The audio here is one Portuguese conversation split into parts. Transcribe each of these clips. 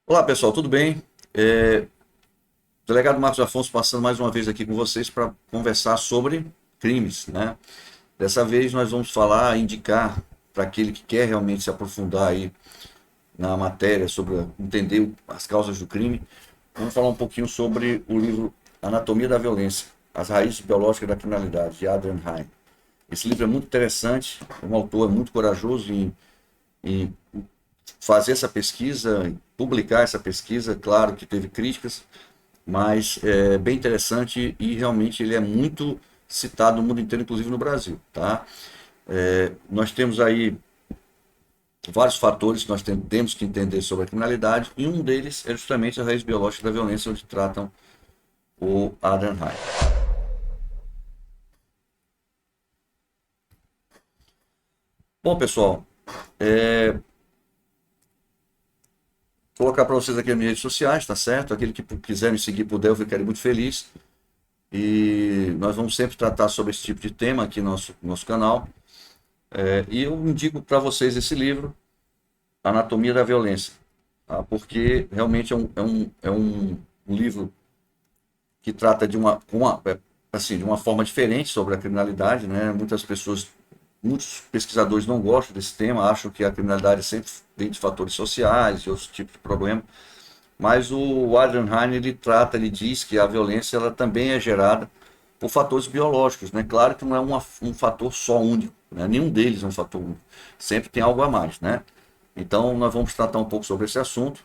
Olá pessoal, tudo bem? Delegado Marcos Afonso passando mais uma vez aqui com vocês para conversar sobre crimes, né? Dessa vez nós vamos falar, indicar para aquele que quer realmente se aprofundar aí na matéria, sobre entender as causas do crime, vamos falar um pouquinho sobre o livro Anatomia da Violência, As Raízes Biológicas da Criminalidade, de Adrian Heine. Esse livro é muito interessante, o autor é muito corajoso em fazer essa pesquisa, publicar essa pesquisa, claro que teve críticas, mas é bem interessante e realmente ele é muito citado no mundo inteiro, inclusive no Brasil, tá? Nós temos aí vários fatores que nós temos que entender sobre a criminalidade e um deles é justamente a raiz biológica da violência, onde tratam o Adenheim. Bom, pessoal, vou colocar para vocês aqui as minhas redes sociais, tá certo? Aquele que quiser me seguir puder, eu ficaria muito feliz. E nós vamos sempre tratar sobre esse tipo de tema aqui no nosso canal. E eu indico para vocês esse livro, Anatomia da Violência, tá? Porque realmente é um livro que trata de uma forma diferente sobre a criminalidade, né? Muitos pesquisadores não gostam desse tema, acham que a criminalidade sempre vem de fatores sociais e outros tipos de problemas, mas o Adrian Heine ele diz que a violência ela também é gerada por fatores biológicos, né? Claro que não é um fator só único, né? Nenhum deles é um fator único, sempre tem algo a mais, né? Então, nós vamos tratar um pouco sobre esse assunto.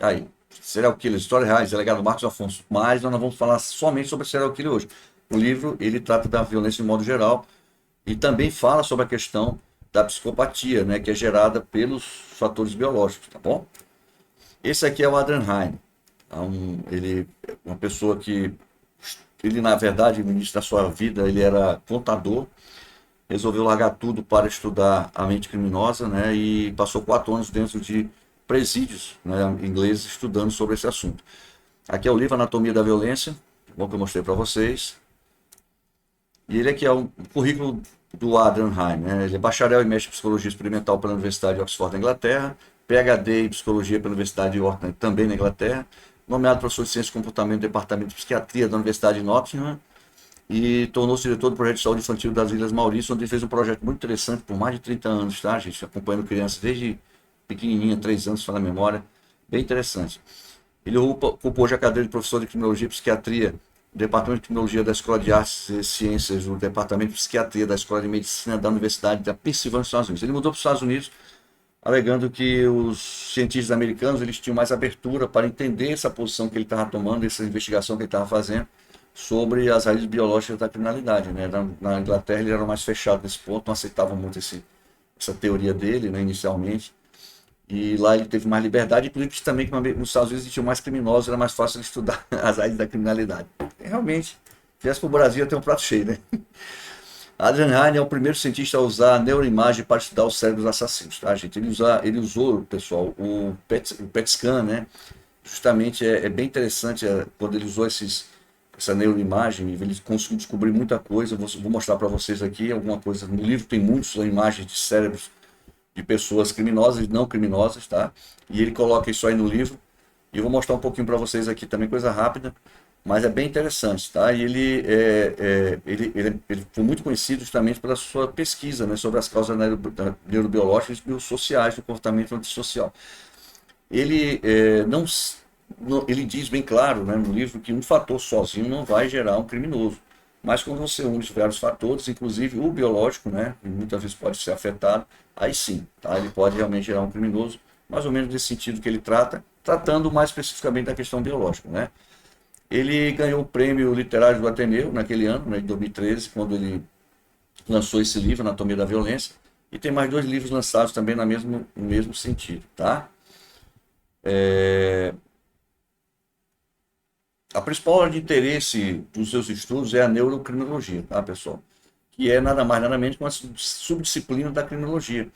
Aí, serial killer, histórias reais, delegado Marcos Afonso. Mas nós não vamos falar somente sobre serial killer hoje. O livro, ele trata da violência de modo geral e também fala sobre a questão da psicopatia, né, que é gerada pelos fatores biológicos, tá bom? Esse aqui é o Adrian Heine. Ele é uma pessoa que, ele na verdade, no início da sua vida, ele era contador, resolveu largar tudo para estudar a mente criminosa, né, e passou 4 anos dentro de presídios, né, ingleses estudando sobre esse assunto. Aqui é o livro Anatomia da Violência, bom que eu mostrei para vocês. E ele aqui é o currículo do Adrian Heine, né? Ele é bacharel em mestre em psicologia experimental pela Universidade de Oxford, na Inglaterra, PhD em psicologia pela Universidade de York, também na Inglaterra, nomeado professor de ciência do comportamento do departamento de psiquiatria da Universidade de Nottingham, e tornou-se diretor do projeto de saúde infantil das Ilhas Maurícias, onde ele fez um projeto muito interessante por mais de 30 anos, tá, gente? Acompanhando crianças desde pequenininha, 3 anos, se fala a memória, bem interessante. Ele ocupou já a cadeira de professor de criminologia e psiquiatria do Departamento de Criminologia da Escola de Artes e Ciências, do Departamento de Psiquiatria da Escola de Medicina da Universidade da Pensilvânia, nos Estados Unidos. Ele mudou para os Estados Unidos, alegando que os cientistas americanos eles tinham mais abertura para entender essa posição que ele estava tomando, essa investigação que ele estava fazendo sobre as raízes biológicas da criminalidade, né? Na Inglaterra ele era mais fechado nesse ponto, não aceitava muito essa teoria dele, né, inicialmente. E lá ele teve mais liberdade, e por isso também que nos Estados Unidos existiam mais criminosos, era mais fácil de estudar as raízes da criminalidade. E realmente, se viesse para o Brasil ia ter um prato cheio, né? Adrian Heine é o primeiro cientista a usar a neuroimagem para estudar os cérebros assassinos, tá, gente? Ele usou, pessoal, o PET scan, né? Justamente é bem interessante quando ele usou essa neuroimagem, ele conseguiu descobrir muita coisa. Vou mostrar para vocês aqui alguma coisa. No livro tem muitas imagens de cérebros de pessoas criminosas e não criminosas, tá? E ele coloca isso aí no livro. E eu vou mostrar um pouquinho para vocês aqui também, coisa rápida, mas é bem interessante, tá? E ele foi muito conhecido justamente pela sua pesquisa, né, sobre as causas neurobiológicas e biosociais do comportamento antissocial. Ele ele diz bem claro, né, no livro que um fator sozinho não vai gerar um criminoso. Mas quando você une vários fatores, inclusive o biológico, né, que muitas vezes pode ser afetado, aí sim, tá? Ele pode realmente gerar um criminoso, mais ou menos nesse sentido que ele trata, tratando mais especificamente da questão biológica, né? Ele ganhou o prêmio literário do Ateneu naquele ano, né, em 2013, quando ele lançou esse livro, Anatomia da Violência, e tem mais 2 livros lançados também no mesmo sentido, tá? A principal área de interesse dos seus estudos é a neurocriminologia, tá, pessoal? Que é nada mais nada menos que uma subdisciplina da criminologia.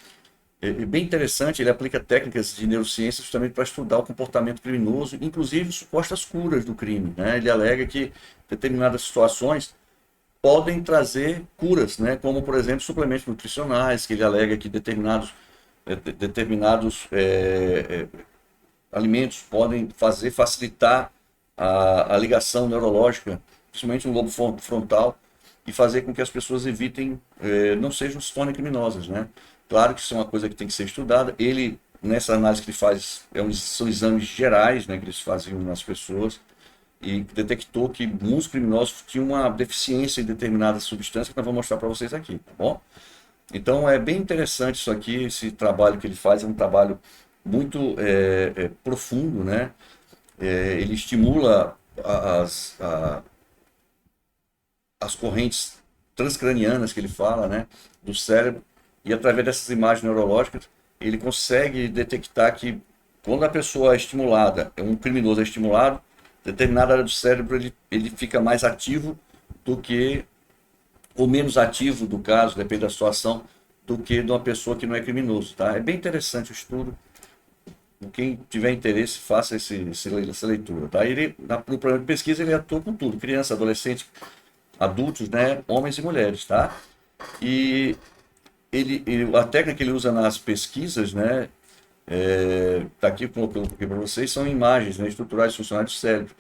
É bem interessante, ele aplica técnicas de neurociência justamente para estudar o comportamento criminoso, inclusive supostas curas do crime, né? Ele alega que determinadas situações podem trazer curas, né? Como, por exemplo, suplementos nutricionais, que ele alega que determinados determinados alimentos podem facilitar a ligação neurológica, principalmente no lobo frontal, e fazer com que as pessoas evitem, não sejam se tornem criminosas, né? Claro que isso é uma coisa que tem que ser estudada. Ele, nessa análise que ele faz, são exames gerais, né, que eles faziam nas pessoas, e detectou que muitos criminosos tinham uma deficiência em determinada substância que nós vamos mostrar para vocês aqui, tá bom? Então é bem interessante isso aqui, esse trabalho que ele faz é um trabalho muito profundo, né? Ele estimula as correntes transcranianas que ele fala, né, do cérebro, e através dessas imagens neurológicas ele consegue detectar que quando a pessoa é estimulada, um criminoso é estimulado, determinada área do cérebro ele fica mais ativo do que, ou menos ativo do caso, depende da situação, do que de uma pessoa que não é criminoso, tá? É bem interessante o estudo. Quem tiver interesse, faça essa leitura, tá? No programa de pesquisa ele atua com tudo, criança, adolescente, adultos, né, homens e mulheres, tá? E a técnica que ele usa nas pesquisas, né, tá aqui que eu coloquei para vocês, são imagens, né, estruturais funcionais do cérebro,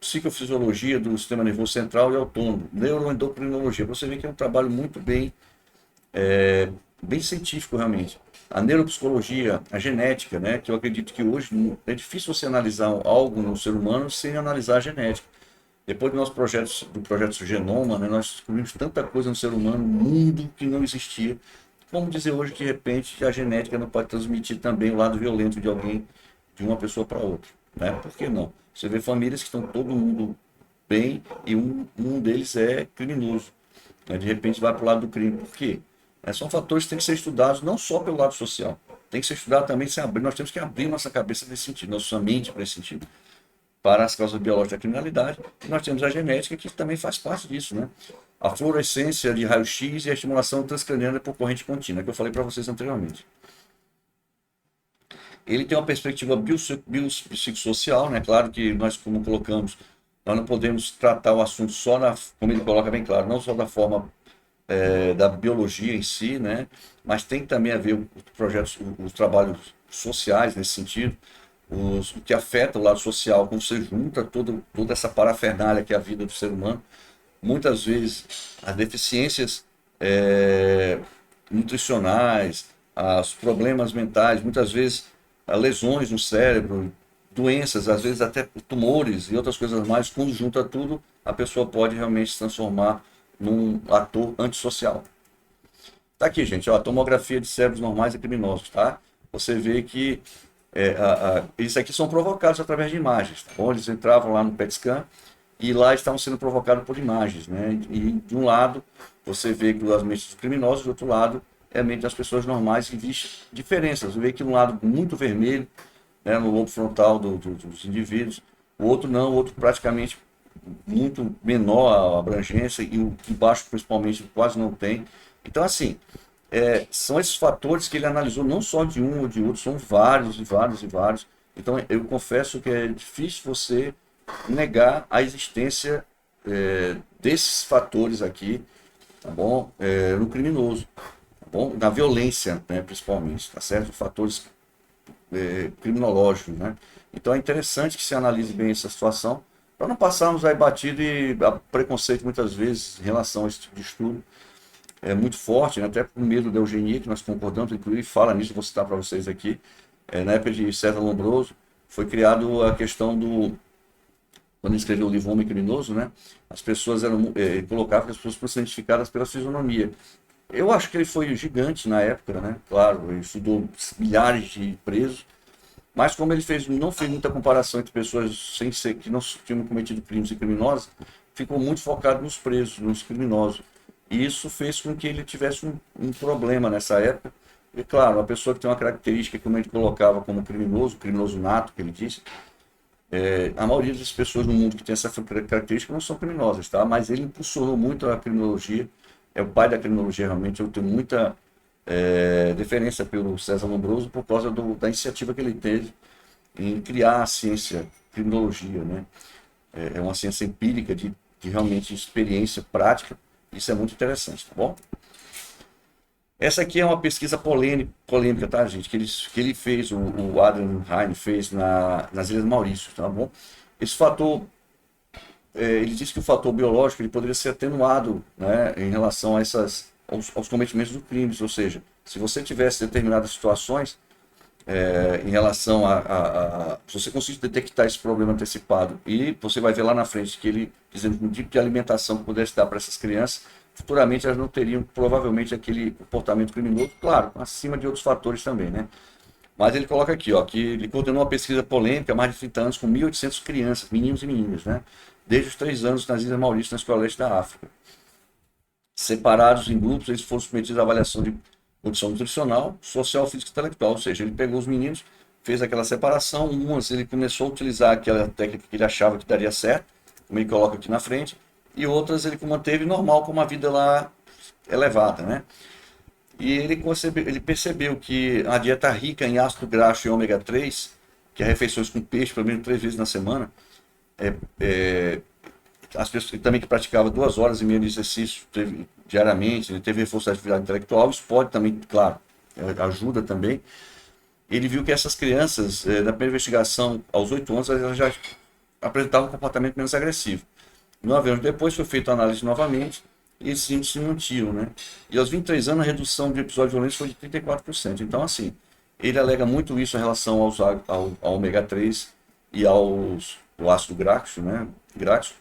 psicofisiologia do sistema nervoso central e autônomo, neuroendocrinologia. Você vê que é um trabalho muito bem científico realmente. A neuropsicologia, a genética, né, que eu acredito que hoje é difícil você analisar algo no ser humano sem analisar a genética. Depois do nosso projeto Genoma, né, nós descobrimos tanta coisa no ser humano, no mundo que não existia. Vamos dizer hoje que, de repente, a genética não pode transmitir também o lado violento de alguém, de uma pessoa para outra, né? Por que não? Você vê famílias que estão todo mundo bem e um deles é criminoso, né? De repente vai para o lado do crime. Por quê? São fatores que têm que ser estudados não só pelo lado social, tem que ser estudado também sem abrir. Nós temos que abrir nossa cabeça nesse sentido, nossa mente para esse sentido, para as causas biológicas da criminalidade. E nós temos a genética, que também faz parte disso, né? A fluorescência de raio-x e a estimulação transcraniana por corrente contínua, que eu falei para vocês anteriormente. Ele tem uma perspectiva biopsicossocial, né? Claro que nós, como colocamos, nós não podemos tratar o assunto só, como ele coloca bem claro, não só da forma da biologia em si, né? Mas tem também a ver os trabalhos sociais nesse sentido, o que afeta o lado social, quando você junta toda essa parafernália que é a vida do ser humano. Muitas vezes as deficiências nutricionais, os problemas mentais, muitas vezes lesões no cérebro, doenças, às vezes até tumores e outras coisas mais, quando junta tudo, a pessoa pode realmente se transformar num ator antissocial. Tá aqui, gente, ó, a tomografia de cérebros normais e criminosos, tá? Você vê que eles aqui são provocados através de imagens, tá bom? Eles entravam lá no PET scan e lá estavam sendo provocados por imagens, né? E de um lado você vê que as mentes dos criminosos, do outro lado é a mente das pessoas normais, que existe diferenças. Você vê que um lado muito vermelho, né, no lobo frontal dos indivíduos, o outro não, o outro praticamente muito menor a abrangência e o de baixo principalmente quase não tem. Então assim, são esses fatores que ele analisou, não só de um ou de outro, são vários e vários e vários. Então eu confesso que é difícil você negar a existência desses fatores aqui, tá bom? No criminoso, tá bom? Na violência, né, principalmente, tá certo? Fatores criminológicos, né? Então é interessante que se analise bem essa situação, para não passarmos aí batido e a preconceito muitas vezes em relação a esse tipo de estudo. É muito forte, né? Até por medo da eugenia, que nós concordamos, inclusive fala nisso, vou citar para vocês aqui. Na época de César Lombroso, foi criado a questão quando ele escreveu o livro Homem Criminoso, né? As pessoas ele colocava que as pessoas fossem identificadas pela fisionomia. Eu acho que ele foi gigante na época, né? Claro, ele estudou milhares de presos, mas como ele não fez muita comparação entre pessoas que não tinham cometido crimes e criminosos, ficou muito focado nos presos, nos criminosos. E isso fez com que ele tivesse um problema nessa época. E claro, uma pessoa que tem uma característica, como ele colocava como criminoso nato, que ele disse, a maioria das pessoas no mundo que tem essa característica não são criminosas, tá? Mas ele impulsionou muito a criminologia, é o pai da criminologia realmente. Eu tenho muita deferência pelo César Lombroso por causa da iniciativa que ele teve em criar a ciência criminologia, né? É uma ciência empírica de realmente experiência prática. Isso é muito interessante, tá bom? Essa aqui é uma pesquisa polêmica, tá, gente? Que ele fez, o Adrian Hein fez nas Ilhas Maurícias, tá bom? Esse fator, ele disse que o fator biológico ele poderia ser atenuado, né, em relação a aos cometimentos dos crimes, ou seja, se você tivesse determinadas situações em relação se você conseguir detectar esse problema antecipado e você vai ver lá na frente que ele dizendo que um tipo de alimentação que pudesse dar para essas crianças, futuramente elas não teriam provavelmente aquele comportamento criminoso, claro, acima de outros fatores também, né? Mas ele coloca aqui, ó, que ele coordenou uma pesquisa polêmica há mais de 30 anos com 1.800 crianças, meninos e meninas, né? Desde os 3 anos nas Ilhas Maurícias, na Escola Leste da África. Separados em grupos, eles foram submetidos à avaliação de condição nutricional, social, física e intelectual. Ou seja, ele pegou os meninos, fez aquela separação, umas ele começou a utilizar aquela técnica que ele achava que daria certo, como ele coloca aqui na frente, e outras ele manteve normal, com uma vida lá elevada, né? E ele percebeu que a dieta rica em ácido graxo e ômega 3, que é refeições com peixe pelo menos 3 vezes na semana, as pessoas também que praticava 2 horas e meia de exercício diariamente, ele teve reforço da atividade intelectual, isso pode também, claro, ajuda também. Ele viu que essas crianças, na primeira investigação, aos 8 anos, elas já apresentavam um comportamento menos agressivo. 9 anos depois foi feita a análise novamente e esses índices se mantiam, né? E aos 23 anos a redução de episódios violentos foi de 34%. Então, assim, ele alega muito isso em relação ao ômega 3 e ao ácido graxo, né? Graxo.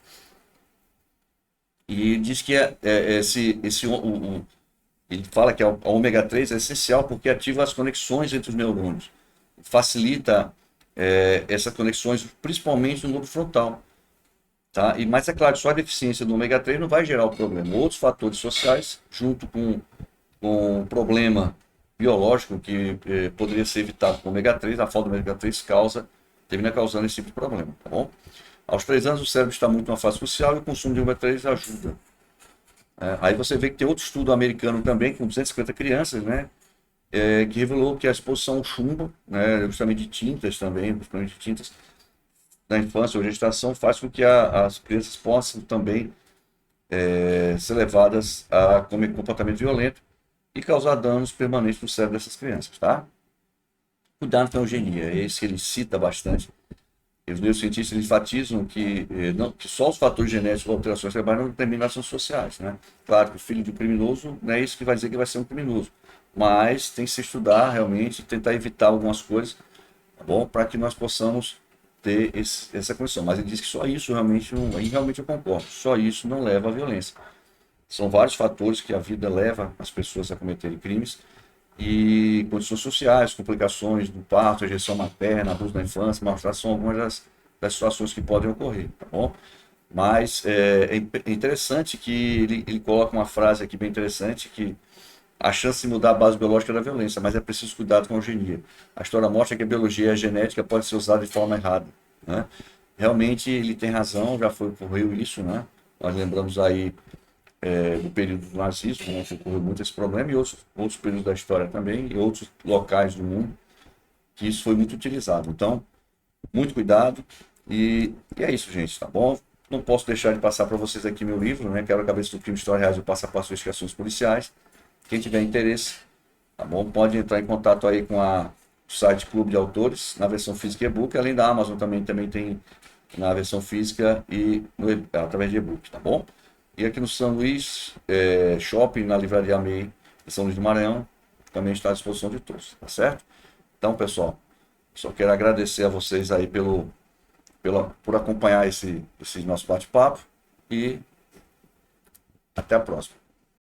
E diz que ele fala que a ômega 3 é essencial porque ativa as conexões entre os neurônios, facilita essas conexões, principalmente no lobo frontal. Tá? Mas é claro, só a deficiência do ômega 3 não vai gerar o problema. Outros fatores sociais, junto com um problema biológico que poderia ser evitado com o ômega 3, a falta do ômega 3 termina causando esse tipo de problema, tá bom? Aos 3 anos o cérebro está muito numa fase crucial e o consumo de ômega 3 ajuda. Aí você vê que tem outro estudo americano também, com 250 crianças, né? Que revelou que a exposição ao chumbo, né, justamente de tintas também, principalmente de tintas, na infância ou gestação, faz com que as crianças possam também ser levadas a comer comportamento violento e causar danos permanentes no cérebro dessas crianças, tá? Cuidado com a eugenia, é esse que ele cita bastante. Os neurocientistas enfatizam que só os fatores genéticos ou alterações cerebrais não determinam ações sociais, né? Claro que o filho de um criminoso não é isso que vai dizer que vai ser um criminoso, mas tem que se estudar realmente, tentar evitar algumas coisas, tá bom? Para que nós possamos ter essa condição. Mas ele diz que só isso realmente, aí realmente eu concordo, só isso não leva à violência. São vários fatores que a vida leva as pessoas a cometerem crimes e condições sociais, complicações do parto, rejeição materna, abuso da infância, maltrato, são algumas das situações que podem ocorrer, tá bom? Mas é interessante que ele coloca uma frase aqui bem interessante, que a chance de mudar a base biológica da violência, mas é preciso cuidado com a eugenia. A história mostra que a biologia e a genética podem ser usadas de forma errada, né? Realmente ele tem razão, já ocorreu isso, né? Nós lembramos aí do período do nazismo, né, que ocorreu muito esse problema, e outros períodos da história também, e outros locais do mundo, que isso foi muito utilizado. Então, muito cuidado, e é isso, gente, tá bom? Não posso deixar de passar para vocês aqui meu livro, né? Quero a cabeça do crime, história reais e o passo a passo de investigações policiais. Quem tiver interesse, tá bom? Pode entrar em contato aí com o site Clube de Autores, na versão física e e-book, além da Amazon também tem na versão física e através de e-book, tá bom? E aqui no São Luís, Shopping, na Livraria MEI, em São Luís do Maranhão, também está à disposição de todos, tá certo? Então, pessoal, só quero agradecer a vocês aí por acompanhar esse nosso bate-papo e até a próxima.